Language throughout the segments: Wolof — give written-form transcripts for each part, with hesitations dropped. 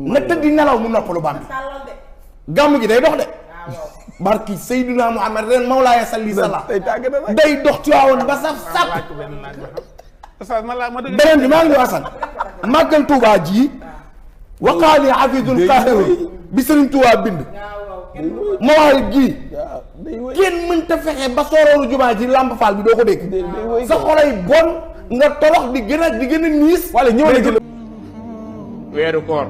na tëddi nelaw mu noppalu bam gàmm gi day dox de barki Seydina Muhammad ren Mawlaaya salli sala day dox ci waawoon ba saf sàpp beneen bi maa ngi wasan màggal Tuubaa ji waqaali hafizul qaahiru bi Sëriñ Tuubaa bind Mawaahib gi kenn mënta fexe ba sooroolu jumaa ji Lamp Fall bi doo ko dégg sa xolay bon nga tolox di gën a niis wala ñëw na ci weeru koor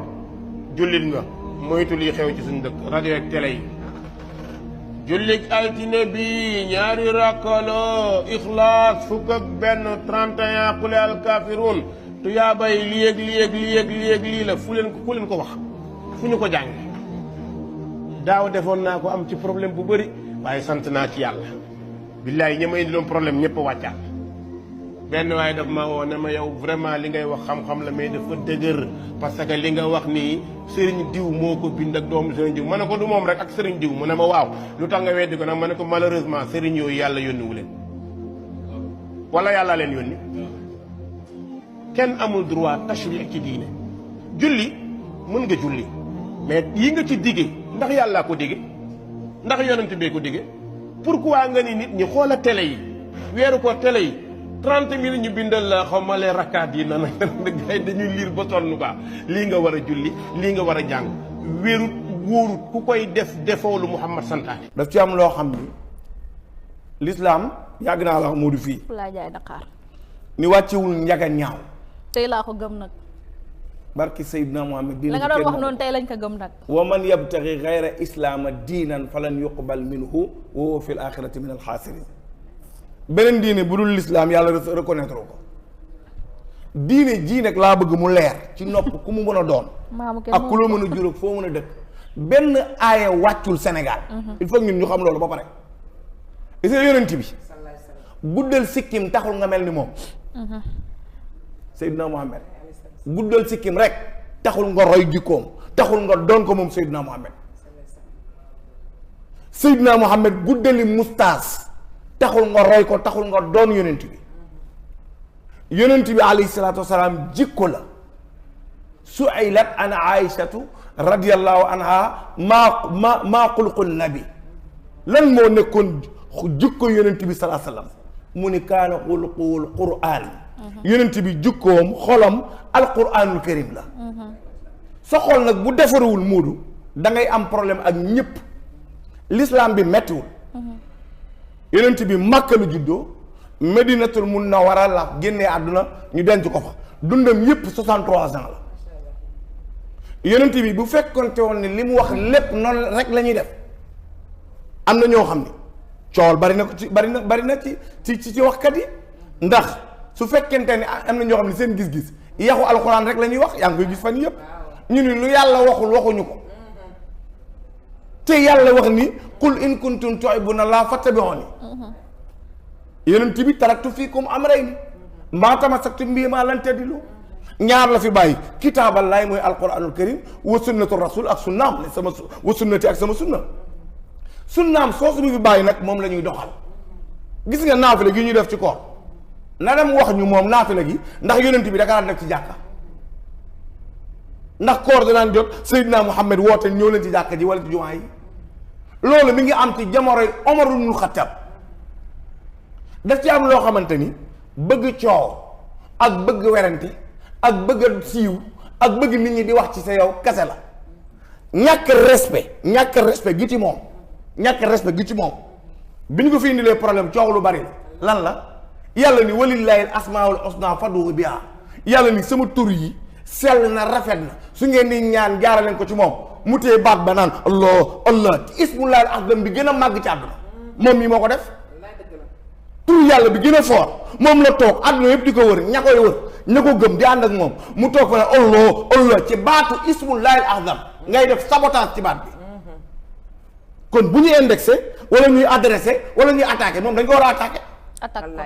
jullit nga moytu lii xew ci suñu dëkk rajo ak télé yi jullit altine bi ñaari rakkalo ixlaas fukk ak benn 31 qul al kaafiruun tuyaabay lii la ku leen ko wax fu ñu ko jàng daaw defoon naa ko am ci problème bu bëri waaye sant naa ci yàlla billaay ñi ma indi doon problème ñëpp a wàccaat benn waaye daf ma woo ne ma yow vraiment li ngay wax xam-xam la mais dafa dëgër parce que li nga wax nii sëriñ diw moo ko bind ak doomu sëriñ diw ma ne ko du moom rek ak sëriñ diw mu ne ma waaw lu tax nga weddi ko nag ma ne ko malheureusement sëriñ yooyu yàlla yónniwu leen wala yàlla leen yónni kenn amul droit tashri ci diine julli mën nga julli mais yi nga ci digge ndax yàllaa ko digge ndax yonent bee ko digge pourquoi nga ni nit ñi xoola télé yi weeru ko télé yi 30 minutes ñu bindal la xaw ma lee rakkaat yi na nag gay dañuy liir ba sonn baax lii nga war a julli lii nga war a jàng wéerut wóorut ku koy def defoo lu Muhammad santaane daf ci am loo xam ni l'islam yàgg naa la wax moo du fii laa jaay Dakar ni wàccewul njaga ñaaw tey laa ko gëm nag barki Seydina Muhammad la nga doon wax noonu tey lañ ko gëm nag wa man yabtaxi gayra islaama diinan falan yuqbal minhu wa huwa fi l axirati min alxaasirin beneen diine bu dul lislaam yàlla reconnaître ko diine jii nag laa bëgg mu leer ci nopp ku mu mën a doon ak ku la mën a juróog foo mën a dëkk benn aaya wàccul Sénégal il faut ñun ñu xam loolu ba pare est-ce que yonent bi guddal sikkim taxul nga mel ni moom Seydina Muhammad guddal sikkim rek taxul nga roy jikkoom taxul nga doon ko moom Seydina Muhammad Seydina Muhammad guddali mustaas taxul nga roy ko taxul nga doon yonent bi alayhi salaatu wasalaam jikko la su'ilat an aïshatu radiyallahu anha maa xulqul nabi lan moo nekkoon jikko yonent bi salaa sallam mu ni kaana xulquwul qur'aan yonent bi jikkoom xolam alquraanul karim la sa xol nag bu defaruwul muudu da ngay am problème ak ñëpp l'islam bi mettiwul yonent bi Makka lu juddoo Medinatul Munawwara la génnee àdduna ñu denc ko fa dundam yépp 63 ans la yonent bi bu fekkonte woon ni li mu wax lépp noonu rek la ñuy def am na ñoo xam ni coowal bari na ko ci bari na ci waxkat yi ndax su fekkente ni am na ñoo xam ne seen gis-gis yaxu alxuraan rek la ñuy wax yaa ngi koy gis fan yëpp ñu ni lu yàlla waxul waxuñu ko te yàlla wax ni qul in kuntum tuhibbuna llaaha fattabi'uuni yonent bi taraktu fiikum amrayni maa tamassaktum bihimaa lan tadillu ñaar la fi bàyyi kitaaballahi mooy alquranul karim wa sunnatu rasul ak sunnaam sama wa sunnati ak sama sunnaam soosu bi fi bàyyi nag moom la ñuy doxal gis nga naafila gi ñuy def ci koor na dem wax ñu moom naafila gi ndax yonent bi daka daan def ci jàkka ndax koor danaan jot Seydina Muhammad woote ñëw leen ci jàkka ji wala ci jumaa yi loolu mi ngi am ci jamonoy Omar ibnul Xattaab daf ci am loo xamante ni bëgg coow ak bëgg werante ak bëgg siiw ak bëgg nit ñi di wax ci sa yow kase la ñàkk respect gi ci moom bi ñu ko fi indilee problème coow lu bari lan la yàlla ni walillaahi asmaul husna fad'uuhu bihaa yàlla ni sama tur yi sell na rafet na su ngeen di ñaan jaaraleen ko ci moom mu téye baat ba naan allah ci ismullahi al-azam bi gën a màgg ci àdduna moom mii moo ko def tur yàlla bi gën a fort moom la toog àdduna yëpp di ko wër ña koy wër ña ko gëm di ànd ak moom mu toog fa ne allah ci baatu ismullahi al-azam ngay def sabotage ci baat bi kon bu ñuy indexé wala ñuy adressé wala ñuy attaqué moom dañ ko war a attaqué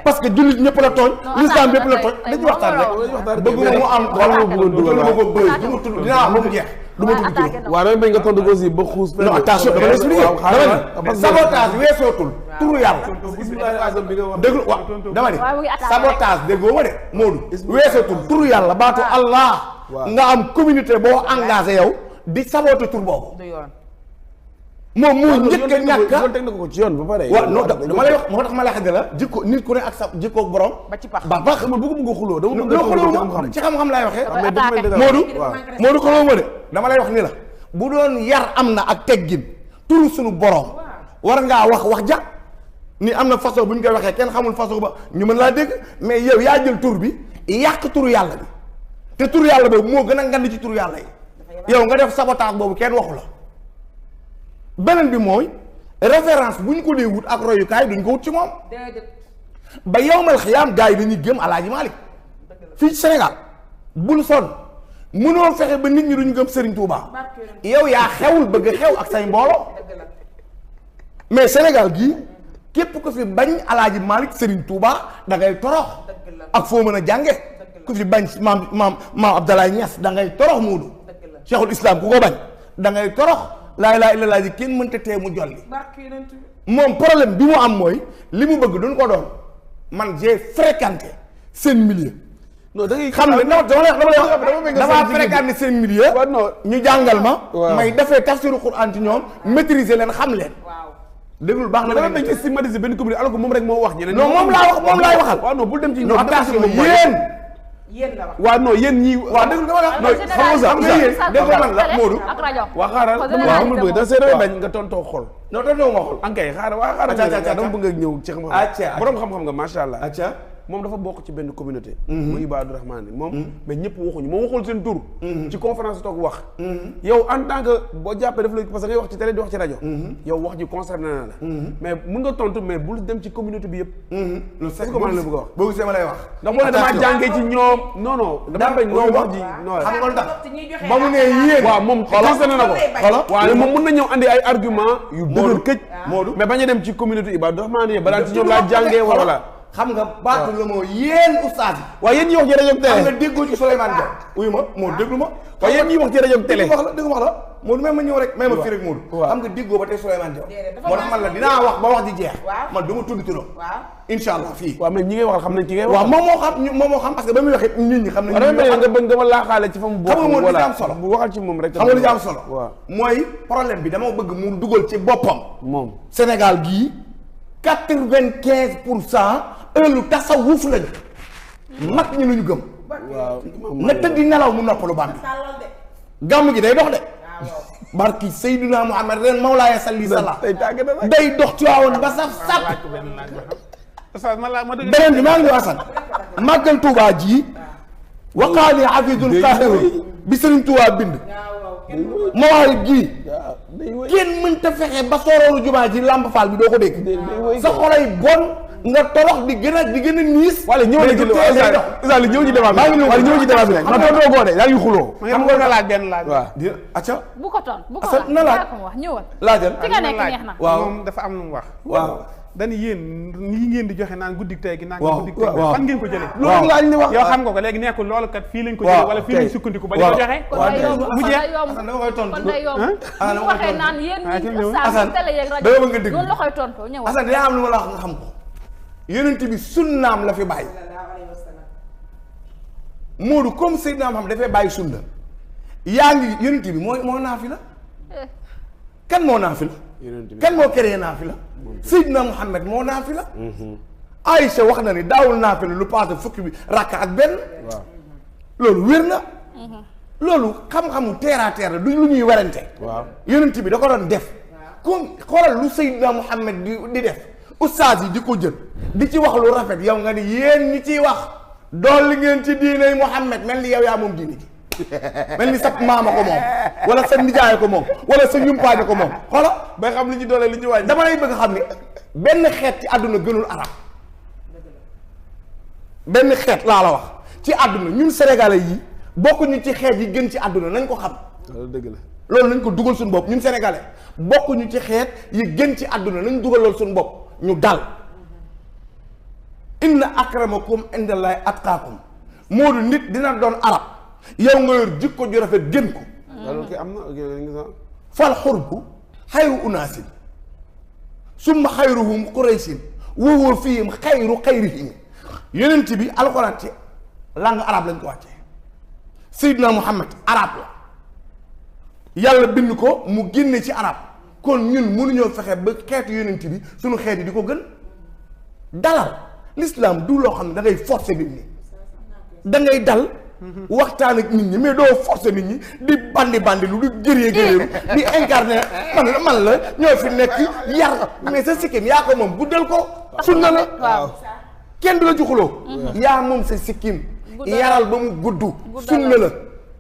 parce que jullit ñëpp la tooñ l'islam yëpp la tooñ dañu waxtaan rek bëgguma mu am wala ma bëggoon dugal ma ko bëri du ma tudd dinaa am ba mu jeex du ma tudd turam waaw damay bañ nga tontu ko aussi ba xuus non attention dama lay expliqué dama ne sabotage weesootul turu yàlla déglu waaw dama ne sabotage déggoo ma de Moodu weesootul turu yàlla baatu allah nga am communauté boo engagé yow di saboté tur boobu. du yoon. moom moo njëkk a ñàkk yoon teg na ko ci yoon ba pare. waaw non dama lay wax moo tax ma lay xam la jikko nit ku ne ak sa jikko borom. ba ci pax ba xam nga bëgg nga xuloo dama bëgg xuloo ci xam-xam laay waxee. Modou Modou xuloo ma de dama lay wax ni la bu doon yar am na ak teggin turu suñu borom war ngaa wax ja ni am na façon bu ñu koy waxee kenn xamul façon ba ñu mën laa dégg mais yow yaa jël tur bi yàq turu yàlla bi te turu yàlla boobu moo gën a ngand ci turu yàlla yi yow nga def sabotage boobu kenn waxu la beneen bi mooy référence bu ñu ko dee wut ak royukaay duñ ko wut ci moom ba yowmal xiyaam gars yi dañuy gëm Alaaji Malick fii ci Sénégal bul sonn mënoo fexe ba nit ñi duñu gëm Serigne Touba yow yaa xewul bëgg xew ak say mbooloo mais Sénégal gii képp ko fi bañ Alaaji Malick Serigne Touba da ngay torox ak foo mën a jànge ku fi bañ maam Abdoulaye Niass da ngay torox muudu Cheikhul Islam ku ko bañ da ngay torox laa ilaaha illallaah ji kenn mënta tee mu jolli moom problème bi mu am mooy li mu bëgg duñ ko doon man j'ai fréquenté seen milieu non da ngay xam ne dama fréquenté seen milieu ñu jàngal ma may defee tafsiru Quran ci ñoom maîtriser leen xam leen déglul baax na dañ ci stigmatiser benn communauté alors que moom rek moo wax ñeneen non moom laay waxal waaw non bul dem ci non attention yéen la wax waaw non yéen ñii waaw déglu dama la non xam nga yéen déglu man la Modou waa xaaral waaw amul bëgg da see damay bañ nga tontoo xol non tontoo ma xol ankay xaaral waa xaaral dama bëgg a ñëw ci xam-xam borom xam-xam nga macha allah moom dafa bokk ci benn communauté mu Ibadu Rahman moom mais ñëpp waxuñu moom waxul seen tur ci conférence toog wax yow en tant que boo jàppee daf la parce que ngay wax ci télé di wax ci rajo yow wax ji concerné na la mais mun nga tontu mais bul dem ci communauté bi yëpp lu ko mën la bëgg a wax boo gisee ma lay wax ndax boo ne damaa jàngee ci ñoom non dama bañ non wax ji non xam nga lu tax ba mu ne yéen waaw moom concerné na ko waaw moom mun na ñëw andi ay argument yu dëgër këj Modou mais bañ a dem ci communauté Ibadu Rahman yi balaa ci ñoom laa jàngee wala xam nga baatu la moo yéen ustaas yi waaye yéen ñi wax ci rajo télé xam nga déggoo ci Souleymane Dia uyu ma moo déglu ma waaye yéen ñi wax ci rajo télé déggu wax la Modou même ma ñëw rek même ma fii rek Modou xam nga déggoo ba tey Souleymane Dia moo tax man la dinaa wax ba wax di jeex man du ma tudd turam insha allah fii waaw mais ñi ngay waxal xam nañ ci ngay wax waaw moom moo xam parce que ba muy waxee nit ñi xam nañ nga bëgg nga ma laaxaale ci fa mu bokk xam nga moom li ci am solo bu waxal ci moom rek xam nga li ci am solo waaw mooy problème bi dama bëgg mu dugal ci boppam moom Sénégal gii 95% ëllu tasawuf lañu mag ñi lu ñu gëm na tëddi nelaw mu noppalu bam bi gàmm gi day dox de barki Seydina Muhammad ren Mawlaaya salli sala day dox ci waawoon ba saf sàpp beneen bi maa ngi wasan màggal Tuubaa ji waqaali hafizul qaahiru bi Sëriñ Tuubaa bind Mawaahib gii kenn mënta fexe ba sooroolu jumaa ji Lamp Fall bi doo ko dégg sa xolay bon nga torox di gën a niis. wala ñëw na ci li ñëw ci débat bi. wala ñëw ci débat bi rek. man tontoo goo de yaa ngi xuloo. xam nga laaj benn laaj. waaw di acca. bu ko toon bu ko Assane na laaj ko wax ñëwal. laajal ci nga nekk neex na. waaw moom dafa am lu mu wax. waaw dañu yéen lii ngeen di joxe naan guddik tey gi naan waaw guddik tey waaw fan ngeen ko jëlee. loolu laaj li wax yow xam nga ko léegi nekkul loolu kat fii lañ ko jëlee wala fii lañ sukkandiku ba di ko joxe. mu jeex Assane dama koy tontu kon day yomb bu waxee naan yéen ñi saa Assane télé yeeg rajo dama bëgg nga dégg noonu la koy tontu ñëwal. Assane dinaa am lu ma la wax nga xam ko yonent bi sunnaam la fi bàyyi Moodu comme Seydina Muhammad dafay bàyyi sunna yaa ngi yonent bi moo naafila kan moo naafila kan moo créé naafila Seydina Muhammad moo naafila Aïcha wax na ni daawul naafila lu paase fukki bi rakk ak benn loolu wér na loolu xam-xamu terre à terre du lu ñuy werante yonent bi da ko doon def comme xoolal lu Seydina Muhammad di def ustaas yi di ko jël di ci wax lu rafet yow nga ni yéen ñi ciy wax dolli ngeen ci diiney Muhammad mel ni yow yaa moom diine ji mel ni sa maama ko moom wala sa nijaay ko moom wala sa yumpaañe ko moom xoola bay xam li ñu doole li ñu wàññi. dama lay bëgg xam ni benn xeet ci àdduna gënul arab benn xeet laa la wax ci àdduna ñun sénégalais yi bokkuñu ci xeet yi gën ci àdduna nañ ko xam loolu dëgg la. loolu nañ ko dugal suñu bopp ñun sénégalais bokkuñu ci xeet yi gën ci àdduna nañ dugal loolu suñu bopp ñu dal inna akramakum indallahi atqaakum moo du nit dina doon arab yow nga yor jikko ju rafet gën ko loolu kay am na fal xurbu xayru unaasin summa xayruhum quraysin wa huwa fihim xayru xayrihim yonent bi alxuraan ci langue arabe lañ ko wàccee Seydina Muhammad arab la yàlla bind ko mu génne ci arab kon ñun mënuñoo fexe ba xeetu yonent bi suñu xeet yi di ko gën dalal l'islam du loo xam ne da ngay forcer nit ñi da ngay dal waxtaan ak nit ñi mais doo forcer nit ñi di bandi lu di gëree di incarner man la ñoo fi nekk yar mais sa sikkim yaa ko moom guddal ko sunna la kenn du la ci xuloo yaa moom sa sikkim yaral ba mu gudd sunna la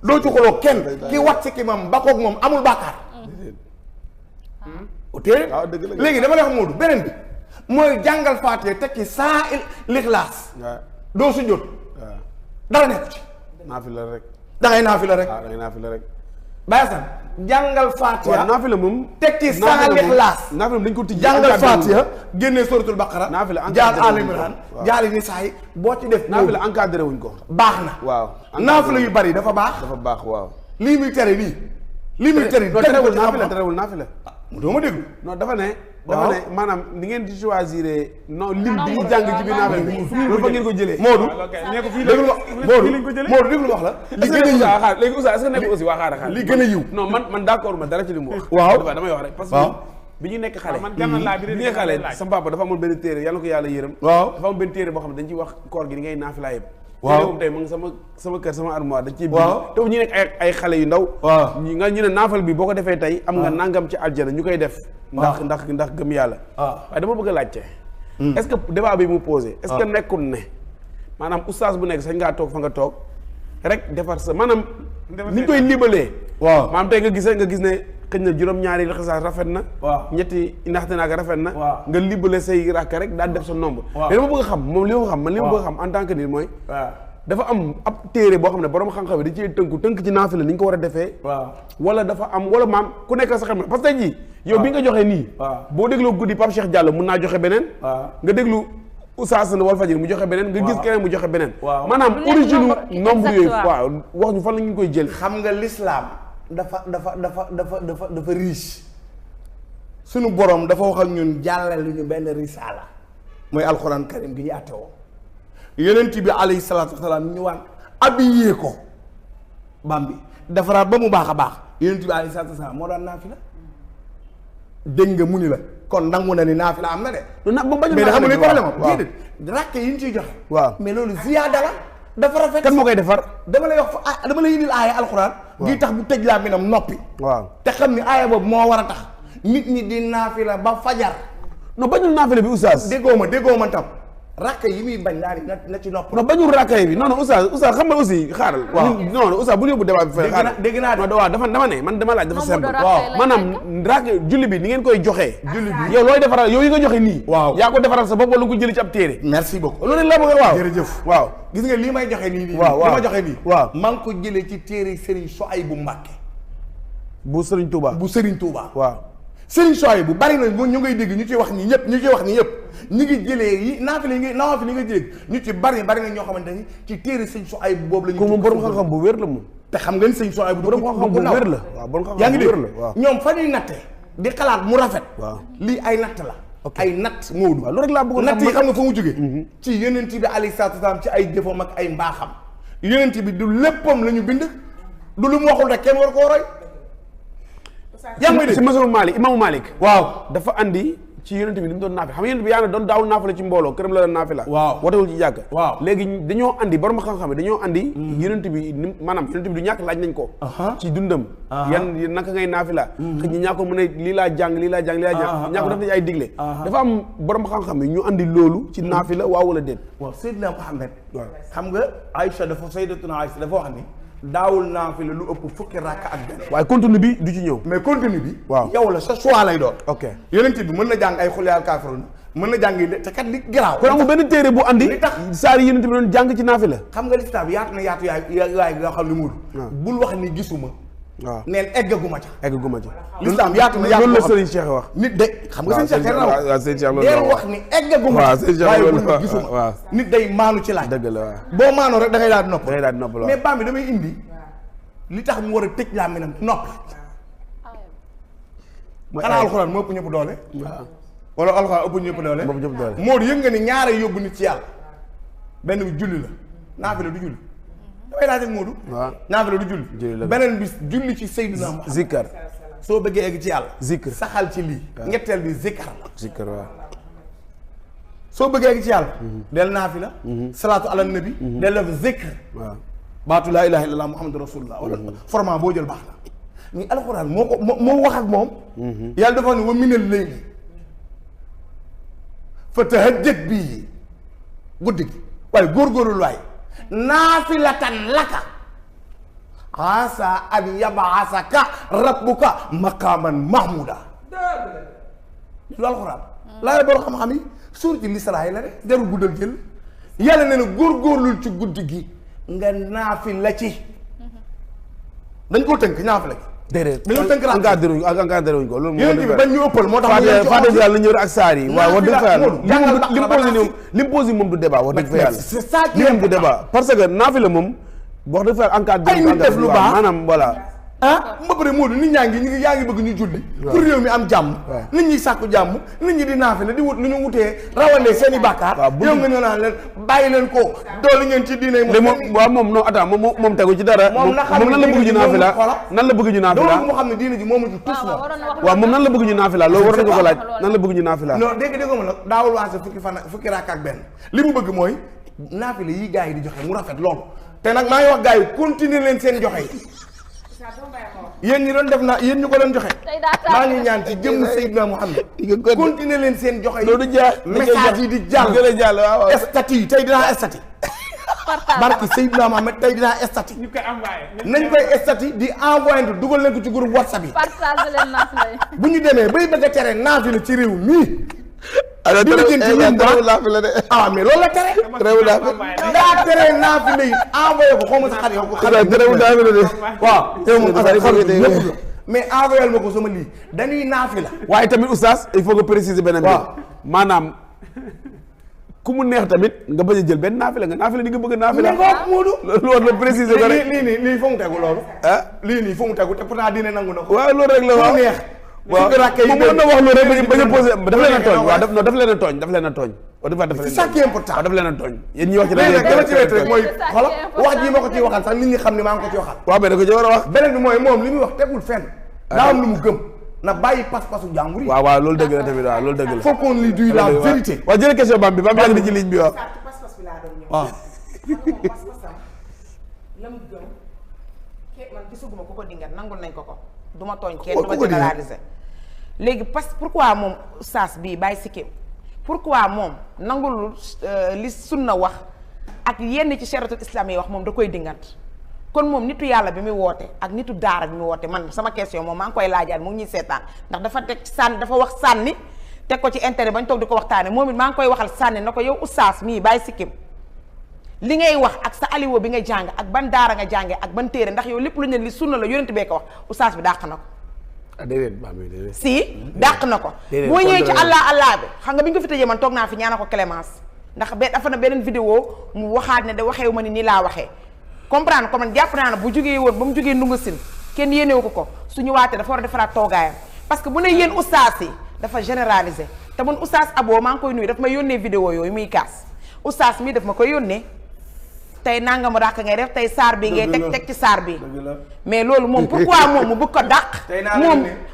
doo ci xuloo kenn ki wat sikkimam ba koog moom amul bàkkaar ok léegi dama lay wax Modou beneen bi mooy jàngal Faatiha tekki saa lixlaas doo su jot dara nekk ci naafila rek da ngay naafila rek da ngay naafila rek bàyyi sax jàngal Faatiha naafila moom tekki saa lixlaas naafila dañ ko tijji jàngal Faatiha génnee suratul baqara naafila jaar Aali Imraan jaali Nisaa yi boo ci def naafila encadré wuñ ko baax na waaw naafila yu bari dafa baax waaw lii muy tere lii muy tere terewul naafila doo ma déglu non dafa ne maanaam ni ngeen di choisir non lim bi ñu jàng ci biir naafila loolu fa ngeen ko jëlee Modou déglu Modou déglu wax la li gën a yiw xaar léegi Oustaz est-ce que nekk aussi waa xaar li gën a yiw non man d'accord ma dara ci li mu wax waaw damay wax rek parce que bi ñu nekk xale bi ñu nekk xale sama papa dafa amoon benn téere yàlla ko yàlla yërëm waaw dafa amoon benn téere boo xam ne dañ ciy wax koor gi ni ngay naafila yëpp waaw tey mu ngi sama kër sama armoire dañ ciy bind te ñu nekk ay xale yu ndaw ñu ne naafal bi boo ko defee tey am nga nangam ci aljana ñu koy def ndax gëm yàlla waaye dama bëgg a laajte est-ce que débat bi mu posé est-ce que nekkul ne maanaam oustaz bu nekk sañ ngaa toog fa nga toog rek defar sa maanaam ni ñu koy libalee maanaam tey nga gis ne xëy na juróom-ñaari lixlaas rafet na ñetti ndaxte naaka rafet na nga libale say rakk rek daal def sa nombre mais dama bëgg a xam moom li ma xam man li ma bëgg a xam en tant que nit mooy dafa am ab téere boo xam ne borom xam-xam da cee tënk ci naafila ni ñu ko war a defee wala dafa am wala maam ku nekk sa xam parce que tey jii yow bi nga joxee nii boo dégloo guddi Pape Cheikh Diallo mun naa joxe beneen nga déglu Oustaz na Walfadjri mu joxe beneen nga gis keneen mu joxe beneen maanaam origine nombre yooyu waaw wax ñu fan la ñu koy jël xam nga l'islam dafa riche sunu borom dafa wax ak ñun jàllale ñu benn risaala mooy alxuraan karim gi ñu àtte woo yonent bi alayhi salaatu wasalaam ñu waan habillé ko bam bi defaraat ba mu baax a baax yonent bi alayhi salaatu wasalaam moo daan naafila dégg nga mu ni la kon nangu na ni naafila am na de mais da xam nga problème am déedéet rakk yi ñu ciy joxe mais loolu ziyaada la dafa rafet kan moo koy defar dama lay wax dama lay indil aaya alxuraan gi tax bu tëj laa minam noppi te xam ni aaya boobu moo war a tax nit ñi di naafila ba fajar non bañul naafila bi Oustaz déggoo ma tam rakk yi muy bañ naa ni na ci nopp non bañul rakk yi bi non Oustaz xam nga aussi xaaral non Oustaz bu ñu yóbbu débat bi fay xaaral dégg naa non waaw dama ne man dama laaj dafa simple maanaam rakk julli bi ni ngeen koy joxee julli bi yow looy defaral yow yi nga joxe nii yaa ko defaral sa bopp wala nga ko jëli ci ab téere merci beaucoup loolu la bëgg waaw jërëjëf gis nga lii may joxe nii li ma joxe nii maa ngi ko jëlee ci téere Serigne Souhaïbou Mbacké bu Serigne Touba Serigne Souhaïbou bu bari na ñu ngay dégg ñu ci wax nii ñëpp ñu ngi jëlee yi naafila yi nga dégg ñu ci bari na ñoo xamante ni ci téere Serigne Souhaïbou boobu la ñu ko moom borom xam-xam bu wér la moom te xam nga ni Serigne Souhaïbou borom xam-xam bu wér la yaa ngi dégg ñoom fa ñuy natte di xalaat mu rafet lii ay natt la ay natt Moodu loolu rek laa bëggoon natt yi xam nga fa mu jógee ci yonent bi alayhi salaatu wa salaam ci ay jëfam ak ay mbaaxam yonent bi du léppam la ñu bind du lu mu waxul rek kenn war koo roy yaa ngi si masalu Malik imaamu Malik dafa andi ci yonent bi li mu doon naafila xam nga yonent bi yaa ne doon daawul naafila ci mbooloo këram la doon naafila watewul ci jàkk léegi dañoo andi borom xam-xam dañoo andi yonent bi ni maanaam yonent bi du ñàkk laaj nañ ko ci dundam yan naka ngay naafila xëy ñi ñaa ko mën a lii laa jàng ñaa ko def nañ ay digle dafa am borom xam-xam yi ñu andi loolu ci naafila waaw wala déet Seydina Muhammad xam nga Aïcha Sayyidatuna Aïcha dafa wax ni daawul naafila lu ëpp fukki rakk ak benn waaye contenu bi du ci ñëw mais contenu bi yow la sa choix lay doon ok yonent bi mën na jàng ay xul yaal kaafiruun mën na jàng te kat li garaaw kon amul benn téere bu andi saar yi yonent bi doon jàng ci naafila xam nga lislaam yaatu na yaatu yaay nga xam ne Moodu bul wax ni gisuma neen eggaguma ca lislaam yaatu na yaatu loolu la Serigne Cheikh wax nit de xam nga Serigne Cheikh raw deel wax ni eggaguma waaye bul ni gisuma nit day maanu ci laaj dëgg la waaw boo maanoo rek da ngay daal di nopp mais baam bi damay indi li tax mu war a tëj laa minam noppi xanaa alxuraan moo ëpp ñëpp doole wala alxuraan ëpp ñëpp doole Moodu yëg nga ni ñaare yóbbu nit ci yàlla benn bi julli la naafila du julli damay laaj ak Moodu. waaw naafila du julli. beneen bis julli ci Seydina Muhammad. zikkar soo bëggee egg ci yàlla. zikr saxal ci lii. ñetteel bi zikkar la. zikkar waaw. soo bëggee egg ci yàlla. del naafila. salaatu ala nabi. del def zikr. waaw baatu laa ilaha illallah muhammadu rasulullah. wala format boo jël baax na. ñu alxuraan moo wax ak moom. yàlla dafa ne wa minal layli fa tahajjat bii guddi gi waaye góorgóorlu waay naafilatan laka asa an yab'asaka rabbuka maqaman mahmuda lu alxuraan laa borom xam-xam yi suurati l'Israa la rek jarul guddal jël yàlla nee na góorgóorlul ci guddi gi nga naafila ci dañ koo tënk naafila gi déedéet dañoo tënk encadré wuñ ko loolu yéen bi bañ ñu ëppal moo tax Fatiha yàlla ñëw ak saar yi waaw wax dëgg fa yàlla li mu posé moom du débat wax dëgg fa yàlla c'est ça qui li mu du débat parce que naafila moom wax dëgg fa yàlla encadré ay nit def lu baax maanaam voilà ba pare Modou nit ñaa ngi yaa ngi bëgg ñu julli pour réew mi am jàmm nit ñi sàkku jàmm nit ñi di naafila di wut lu ñu wutee rawale seen i bàkkaar yow nga ñëw naan leen bàyyi leen ko doolu ngeen ci diine moom waaw moom non attends moom tegu ci dara moom nan la bëgg ñu naafila nan la bëgg ñu naafila loolu moo xam ne diine ji moomu ci tus moom waaw moom nan la bëgg ñu naafila loolu war nañu ko laaj nan la bëgg ñu naafila non dégg ma nag daawul waase fukki raak ak benn li mu bëgg mooy naafila yi gars yi di joxe mu rafet loolu te nag maa ngi wax gars yi continuer leen seen joxe yi yéen ñi doon def na yéen ñu ko doon joxe maa ngi ñaan ci jëmm Seydina Muhammad continuer leen seen joxe yi loolu jaar message yi di jàll waaw statut yi tey dinaa statut barki Seydina Muhammad tey dinaa statut ñu koy envoyé. nañ koy statut di envoyé dugal leen ko ci groupe WhatsApp yi partage leen naafila yi. bu ñu demee bay bëgg a tere naafila ci réew mii alors di la jënd ci ñun terewul naafila de ah mais loolu la tere terewul naafila daa tere naafila yi envoyé ko xaw ma sa xarit yow ko terewul naafila de waaw te moom affaire xarit yëpp la mais envoyé ma ko sama lii dañuy naafila waaye tamit oustaz il faut que préciser beneen bi maanaam ku mu neex tamit nga bañ a jël benn naafila nga naafila di nga bëgg a naafila Moodu loolu war na préciser ko rek lii fu mu tegu loolu ah lii nii fu mu tegu te pourtant diine nangu na ko waaw loolu rek la waaw neex waaw moom mën na wax loolu rek bañ a posé daf leen a tooñ waaw daf leen a tooñ daf leen a tooñ c'est ça qui est important waaw daf leen a tooñ yéen ñi wax ci léegi nag dama ci wet rek mooy xoolal wax jii ma ko ciy waxal sax nit ñi xam ne maa ngi ko ci waxal waaw mais da ko ci war a wax beneen bi mooy moom li muy wax tegul fenn daa am lu mu gëm na bàyyi pas-pasu jàmbur yi waaw waaw loolu dëgg la tamit waaw loolu dëgg la faut qu'on lui dise la vérité waaw jël question bam bi ba mu yàgg di ci ligne bi waaw pas-pas bi laa doon ñëw. waaw pas-pasam la mu gëm man gisuguma ku ko dingat nangul nañ ko du ma tooñ kenn du ma généraliser léegi pourquoi moom oustaz bii bàyyi sikkim pourquoi moom nangul li sunna wax ak yenn ci chariatul islam yi wax moom da koy dingat kon moom nitu yàlla bi muy woote ak nitu daara bi muy woote man sama question moom maa ngi koy laajaat mu ngi ñuy seetaan ndax dafa teg sànni dafa wax sànni teg ko ci intérêt bañ toog di ko waxtaane moom it maa ngi koy waxal sànni na ko yow oustaz mii bàyyi sikkim li ngay wax ak sa aliwo bi nga jàng ak ban daara nga jàngee ak ban téere ndax yow lépp lu ñu ne li sunna la yonent bee ko wax oustaz bi dàq na ko si dàq na ko boo ñëwee ci allah bi xam nga bi ñu ko fi tëjee man toog naa fi ñaana ko clémence ndax dafa na beneen vidéo mu waxaat ne da waxeewu ma ni nii laa waxee comprendre ko man jàpp naa ne bu jógee woon ba mu jógee ndunga sin kenn yéenewu ko suñu waatee dafa war a defaraat toogaayam parce que bu ne yéen oustaz yi dafa généraliser te man oustaz Abo maa ngi koy nuyu daf ma yónnee vidéo yooyu muy kaas oustaz mii daf ma koy yónnee tey nangam ràkk ngay def tey saar bi ngay teg ci saar bi mais loolu moom pourquoi moom mu bëgg ko dàq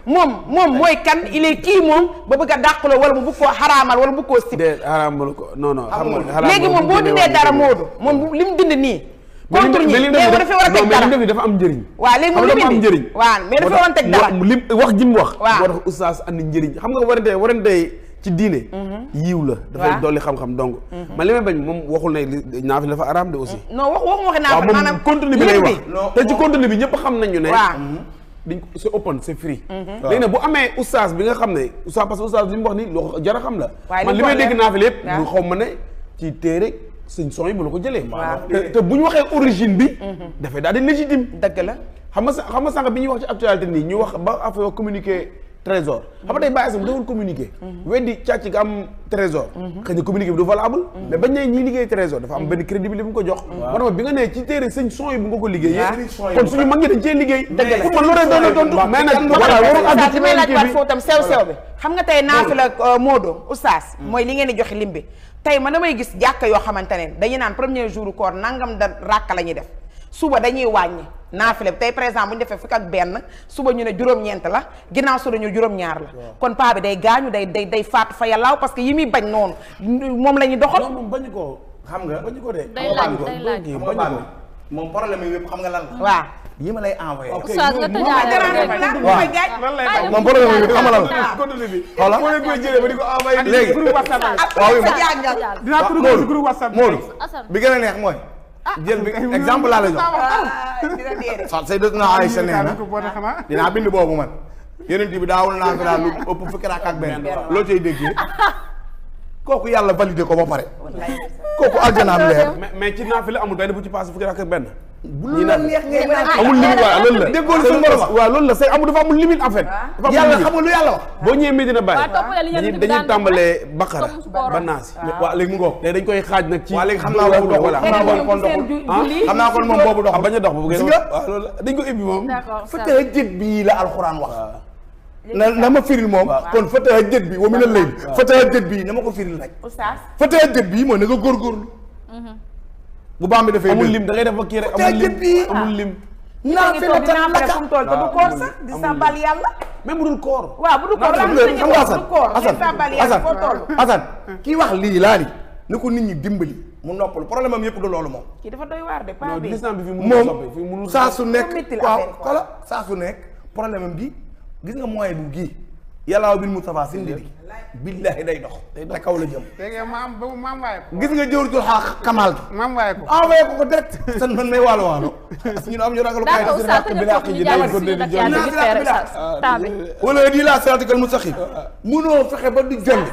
moom mooy kan il est kii moom ba bëgg a dàqloo wala mu bëgg koo xaraamal wala mu bëgg koo sib xaraamal ko non xam nga léegi moom boo dindee dara Moodu moom li mu dind nii contre ñi mais dafa war a teg dara mais dafa am njëriñ waaw léegi moom li mu indi waaw mais dafa war a teg dara li wax ji mu wax moo tax oustaz andi njëriñ xam nga warante ci diine yiiw la dafay dolli xam-xam donc man li may bañ moom waxul ne naafila dafa araam de aussi non waxuma waxe naafila maanaam contenu bi lay wax te ci contenu bi ñëpp xam nañu ne dañ c'est open c'est free léegi nag bu amee oustaz bi nga xam ne oustaz parce que oustaz li mu wax ni loo jar a xam la man li may dégg naafila yëpp bu xaw ma ne ci téere sëñ son yi bu la ko jëlee te bu ñu waxee origine bi dafay daal di légitime dëgg la xam nga sànq bi ñuy wax ci actualité nii ñu wax ba affaire communiqué trésor xam nga tey bàyyi sam dawul communiqué weddi càcc nga am trésor xëy na communiqué bi du valable mais bañ ne ñiy liggéey trésor dafa am benn crédibilité bu mu ko jox moo tax bi nga ne ci téere sëñ son yi bu nga ko liggéeyee kon suñu mag ñi dañ cee liggéey pour man loolu doon tontu mais nag voilà waru àgg ci may laaj waat foofu tam sew bi xam nga tey naafila Moodo oustaz mooy li ngeen di joxe lim bi tey man damay gis jàkka yoo xamante ne dañuy naan premier jour koor nangam da ràkka la ñuy def suba dañuy wàññi naafile tey par exemple bu ñu defee fukk ak benn suba ñu ne juróom-ñeent la ginnaaw suba ñu juróom-ñaar la kon paa bi day gaañu day faatu fa yàllaaw parce que yi muy bañ noonu moom la ñuy doxal. non moom bañu ko xam nga bañu ko de. day laaj moom problème yi yëpp xam nga lan la. waaw yi ma lay envoyé. Oustaz nga tëjaale moom problème yi xam nga lan la. voilà boo leen koy jëlee ba di ko envoyé léegi groupe WhatsApp waaw dinaa tudd ko ci groupe WhatsApp Modou bi gën a neex mooy. jël bi exemple laa la jox. sax Sayyidatuna Aïcha nee na dinaa bind boobu man. Yonent bi daawul naa fi daal lu ëpp fukki rakk ak benn loo cay déggee kooku yàlla validé ko ba pare. kooku aljanaam leer. mais ci naafila amul benn bu ci passé fukki rakk ak benn. bu la neex ngay amul limite waaw loolu la. déggoon suñu borom wax waaw loolu la c'est amul dafa amul limite en fait. yàlla xam nga lu yàlla wax. boo ñëwee Medina Baye dañuy tàmbalee Bakara ba Naasi. waaw léegi mu ngoog. léegi dañ koy xaaj nag ci. waaw léegi xam naa boobu dox voilà xam naa boobu kon doxul. xam naa kon moom boobu dox bañ a dox bu gis nga waaw loolu dañ ko ibbi moom. fëtëra jët bii la alxuraan wax. na ma firil moom. kon fëtëra jët bi wa mi na léegi. fëtëra jët bii na ma ko firil rek. fëtëra jët bii mooy na nga góorgóorlu. bu baam bi dafay amul lim da ngay def ba kii rek amul lim amul lim. naa fi la tam naka fu mu toll te du koor sax di sàmbal yàlla. même bu dul koor. waaw bu dul koor xam nga Assane kii wax lii laa ni ni ko nit ñi dimbali mu noppalu problème am yëpp du loolu moom. kii dafa doy waar de paa bi moom saa su nekk waaw xoola saa su nekk problème am gi gis nga moyen bu gii yàllaaw bil Mustafa sindi di billaahi day dox te kaw la jëm. maam waaye ko. gis nga jëwritul xaax kamal gi. maam waaye ko. envoyé ko direct. san man may waalo waalo. ñun am ñu ragal kay d'accord Oustaz tëjee foofu ñu jàll si nag yaa ngi fere temps bi. wala di la siraatikal mustaqim munoo fexe ba du jënd